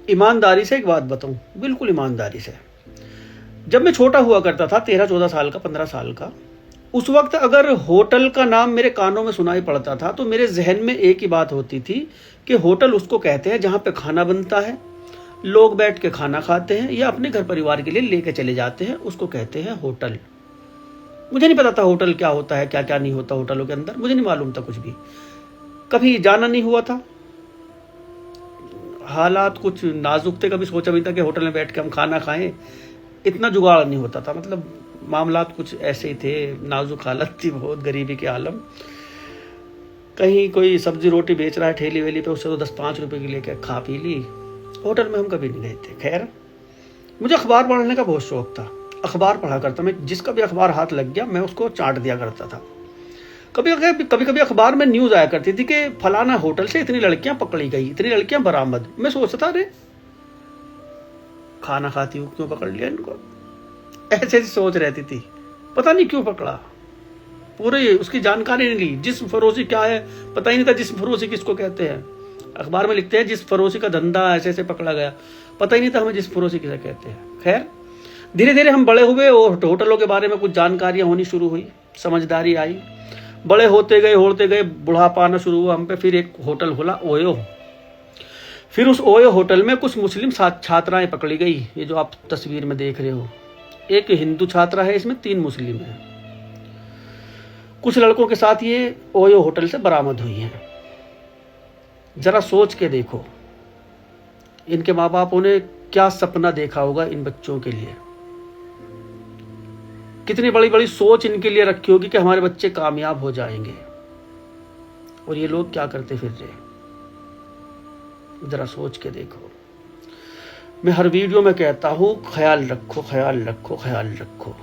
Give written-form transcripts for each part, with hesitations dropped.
ईमानदारी से एक बात बताऊं, बिल्कुल ईमानदारी से, जब मैं छोटा हुआ करता था 13-14 साल का, 15 साल का, उस वक्त अगर होटल का नाम मेरे कानों में सुनाई पड़ता था तो मेरे जहन में एक ही बात होती थी कि होटल उसको कहते हैं जहाँ पे खाना बनता है, लोग बैठ के खाना खाते हैं या अपने घर परिवार के लिए लेके चले जाते हैं, उसको कहते हैं होटल। मुझे नहीं पता था होटल क्या होता है, क्या क्या नहीं होता होटलों के अंदर, मुझे नहीं मालूम था कुछ भी, कभी जाना नहीं हुआ था, हालात कुछ नाजुक थे, कभी सोचा भी था कि होटल में बैठ के हम खाना खाएं, इतना जुगाड़ नहीं होता था, मतलब मामलात कुछ ऐसे ही थे, नाजुक हालत थी, बहुत गरीबी के आलम। कहीं कोई सब्जी रोटी बेच रहा है ठेली वेली पे, उससे तो 10-5 रुपए की लेके खा पी ली। होटल में हम कभी नहीं गए थे। खैर, मुझे अखबार पढ़ने का बहुत शौक था, अखबार पढ़ा करता मैं, जिसका भी अखबार हाथ लग गया मैं उसको चाट दिया करता था। कभी अखबार में न्यूज आया करती थी कि फलाना होटल से इतनी लड़कियां पकड़ी गई, इतनी लड़कियां बरामद। मैं सोचता, अरे खाना खाती हूँ क्यों पकड़ लिया इनको, ऐसे सोच रहती थी, पता नहीं क्यों पकड़ा, पूरे उसकी जानकारी नहीं ली। जिस्म फरोशी क्या है पता ही नहीं था, जिस्म फरोशी किसको कहते हैं। अखबार में लिखते हैं जिस्म फरोशी का धंधा ऐसे ऐसे पकड़ा गया, पता ही नहीं था हमें जिस्म फरोशी किसे कहते हैं। खैर, धीरे धीरे हम बड़े हुए और होटलों के बारे में कुछ जानकारियां होनी शुरू हुई, समझदारी आई, बड़े होते गए, बुढ़ापा आना शुरू हुआ हम पे। फिर एक होटल खुला ओयो, फिर उस ओयो होटल में कुछ मुस्लिम छात्राएं पकड़ी गई, ये जो आप तस्वीर में देख रहे हो, एक हिंदू छात्रा है, इसमें 3 मुस्लिम हैं। कुछ लड़कों के साथ ये ओयो होटल से बरामद हुई हैं। जरा सोच के देखो, इनके माँ बापों ने क्या सपना देखा होगा इन बच्चों के लिए, कितनी बड़ी बड़ी सोच इनके लिए रखी होगी कि हमारे बच्चे कामयाब हो जाएंगे, और ये लोग क्या करते फिर रहे। जरा सोच के देखो। मैं हर वीडियो में कहता हूं, ख्याल रखो, ख्याल रखो, ख्याल रखो।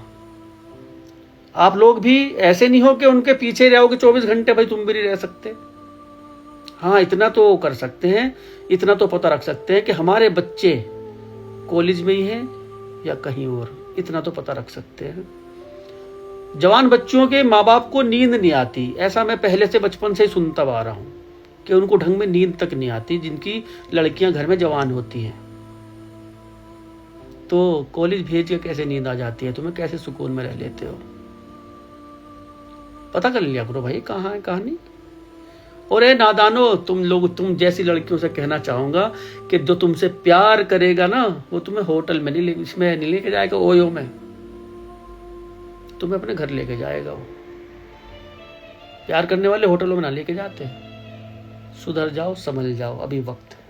आप लोग भी ऐसे नहीं हो कि उनके पीछे रहोगे 24 घंटे, भाई तुम भी नहीं रह सकते। हाँ, इतना तो कर सकते हैं, इतना तो पता रख सकते हैं कि हमारे बच्चे कॉलेज में ही हैं या कहीं और, इतना तो पता रख सकते हैं। जवान बच्चों के माँ बाप को नींद नहीं आती, ऐसा मैं पहले से बचपन से ही सुनता आ रहा हूं कि उनको ढंग में नींद तक नहीं आती, जिनकी लड़कियां घर में जवान होती हैं। तो कॉलेज भेज के कैसे नींद आ जाती है तुम्हें, कैसे सुकून में रह लेते हो, पता कर लिया करो भाई कहाँ है कहानी। और ए नादानो, तुम जैसी लड़कियों से कहना चाहूंगा कि जो तुमसे प्यार करेगा ना, वो तुम्हें होटल में इसमें नहीं लेके जाएगा, ओयो में, तुम्हें अपने घर लेके जाएगा। वो प्यार करने वाले होटलों में ना लेके जाते। सुधर जाओ, समझ जाओ, अभी वक्त है।